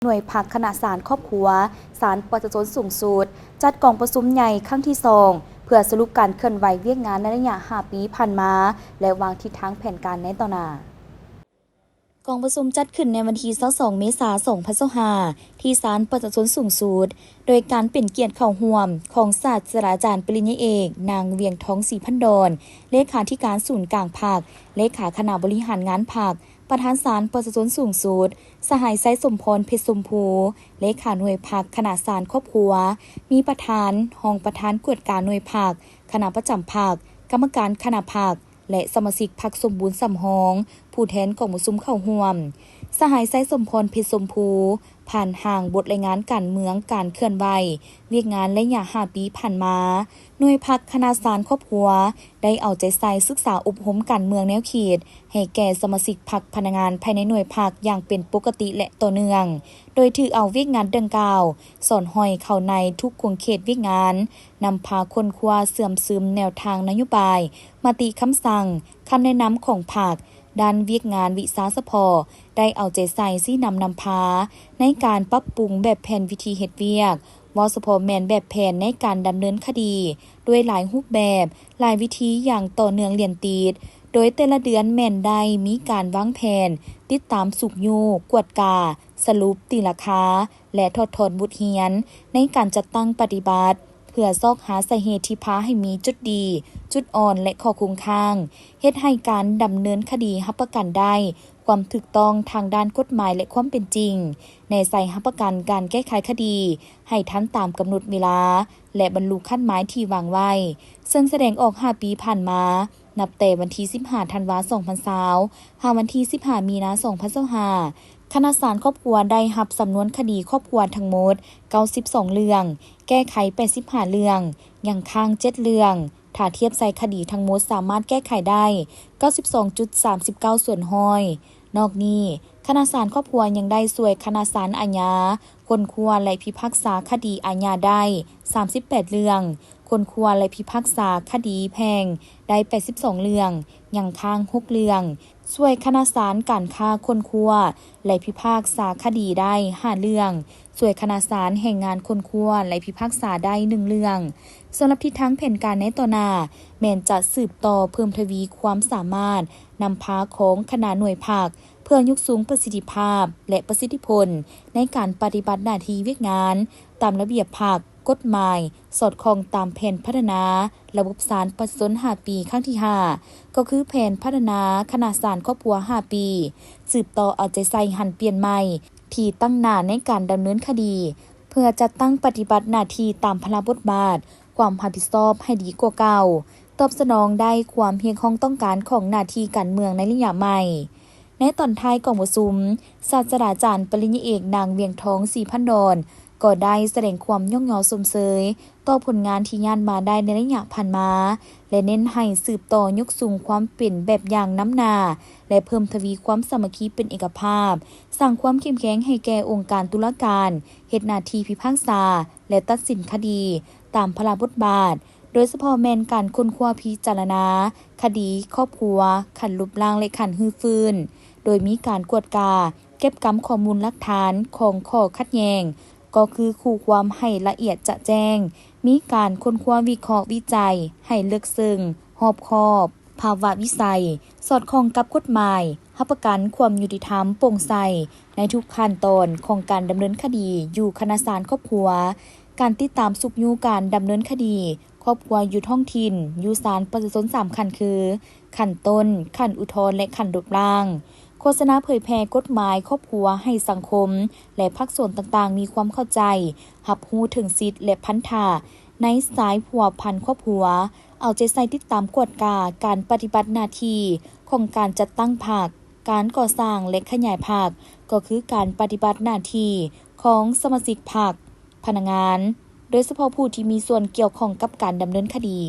หน่วยพักคณะศาลครอบครัวศาลประชาชนสูงสุดจัดกองประชุมใหญ่ครั้งที่2เพื่อสรุปการเคลื่อนไหวเวียกงานในระยะ5 ปีผ่านมาและวางทิศทางแผนการในต่อหน้ากองประชุมจัดขึ้นในวันที่22 เมษายน 2025ที่ศาลประชาชนสูงสุดโดยการเป็นเกียรติเข้าร่วมของศาสตราจารย์ปริญญาเอกนางเวียงทองศรีพันดรเลขาธิการศูนย์กลางภาคเลขาคณะบริหารงานภาคประธานศาลประชาชนสูงสุดสหายไซสมพรเพชรสมภูเลขาหน่วยพักคณะศาลครอบครัวมีประธานรองประธานกวดการหน่วยพักคณะประจำภาคกรรมการคณะภาคและสมาชิกพรรคสมบูรณ์สำหองผู้แทนกองประชุมเข้าร่วมสหายไซสมพรเพชรสมภูผ่านห่างบทรายงานการเมืองการเคลื่อนไหวเวียกงานระยะ5 ปีผ่านมาหน่วยพักคณะศาลครอบครัวได้เอาใจใส่ศึกษาอบรมการเมืองแนวเขตให้แก่สมาชิกพรรคพนักงานภายในหน่วยพักอย่างเป็นปกติและต่อเนื่องโดยถือเอาเวียกงานดังกล่าวสอนห้อยเข้าในทุกกวงเขตเวียกงานนำพาคนครัวเสื่อมซึมแนวทางนโยบายมติคำสั่งคำแนะนำของพรรคด้านเวียกงานวิสาสพได้เอาใจใส่ซี่นำพาในการปรับปรุงแบบแผนวิธีเฮ็ดเวียกวสพแมนแบบแผนในการดำเนินคดีด้วยหลายรูปแบบหลายวิธีอย่างต่อเนื่องเรียนติดโดยแต่ละเดือนแม่นได้มีการวางแผนติดตามสุกโยกวดกาสรุปตีราคาและทอดถอนบทเรียนในการจัดตั้งปฏิบัติเพื่อซอกหาสาเหตุที่พาให้มีจุดดีจุดอ่อนและข้อคงค้างเฮ็ดให้การดำเนินคดีรับประกันได้ความถูกต้องทางด้านกฎหมายและความเป็นจริงในใส่รับประกันการแก้ไขคดีให้ทันตามกำหนดเวลาและบรรลุขั้นหมายที่วางไว้ซึ่งแสดงออก5 ปีผ่านมานับแต่วันที่15 ธันวาคม 2020 หาวันที่15 มีนาคม 2025คณะศาลครอบครัวได้รับสำนวนคดีครอบครัวทั้งหมด92 เรื่องแก้ไข85 เรื่องยังค้าง7 เรื่องถ้าเทียบใส่คดีทั้งหมดสามารถแก้ไขได้ 92.39 ส่วนห้อยนอกนี้คณะศาลครอบครัวยังได้ช่วยคณะศาลอาญาคนครัวและพิพากษาคดีอาญาได้38 เรื่องคนครัวและพิพากษาคดีแพ่งได้82 เรื่องยังค้าง6 เรื่องช่วยคณะศาลการค้าคนครัวและพิพากษาคดีได้5 เรื่องช่วยคณะศาลแห่งงานคนครัวและพิพากษาได้1 เรื่องสำหรับทิศทางแผนการในต่อหน้าแม้นจะสืบต่อเพิ่มทวีความสามารถนำพาของคณะหน่วยภาคเพื่อยกสูงประสิทธิภาพและประสิทธิผลในการปฏิบัติหน้าที่เวียกงานตามระเบียบภาคกฎหมายสอดคล้องตามแผนพัฒนาระบบศาลประชาชน5 ปีครั้งที่5ก็คือแผนพัฒนาคณะศาลครอบครัว5 ปีสืบต่อเอาใจใส่หันเปลี่ยนใหม่ที่ตั้งหน้าในการดำเนินคดีเพื่อจัดตั้งปฏิบัติหน้าที่ตามพระบทบาทความรับผิดชอบให้ดีกว่าเก่าตอบสนองได้ความเพียงของต้องการของหน้าที่การเมืองในระยะใหม่ในตอนท้ายกองประชุมศาสตราจารย์ปริญญาเอกนางเวียงทองศรีพันดรก็ได้แสดงความย่องยอสมเสยต่อผลงานที่ย่านมาได้ในระยะผ่านมาและเน้นให้สืบต่อยกสูงความเป็นแบบอย่างน้ำหน้าและเพิ่มทวีความสามัคคีเป็นเอกภาพสร้างความเข้มแข็งให้แก่องค์การตุลาการเฮ็ดหน้าที่พิพากษาและตัดสินคดีตามพระบทบาทโดยเฉพาะแม่นการค้นคว้าพิจารณาคดีครอบครัวขันรูปร่างและขันฮือฟื้นโดยมีการกวดกาเก็บกำข้อมูลหลักฐานของข้อขัดแย้งก็คือคู่ความให้ละเอียดจะแจ้งมีการค้นคว้าวิเคราะห์วิจัยให้ลึกซึ้งรอบคอบภาวะวิสัยสอดคล้องกับกฎหมายรับประกันความยุติธรรมโปร่งใสในทุกขั้นตอนของการดำเนินคดีอยู่คณะศาลครอบครัวการติดตามสุขอยู่การดำเนินคดีครอบครัวอยู่ท้องถิ่นอยู่ศาลประชาชน3 ขั้นคือขั้นต้นขั้นอุทธรณ์และขั้นรูปร่างโฆษณาเผยแพร่กฎหมายครอบครัวให้สังคมและภาคส่วนต่างๆมีความเข้าใจรับรู้ถึงสิทธิและพันธะในสายผัวพันครอบครัวเอาใจใส่ติดตามกวดกาการปฏิบัติหน้าที่ของการจัดตั้งพรรคการก่อสร้างและขยายพรรคก็คือการปฏิบัติหน้าที่ของสมาชิกพรรคพนักงานโดยเฉพาะผู้ที่มีส่วนเกี่ยวข้องกับการดำเนินคดี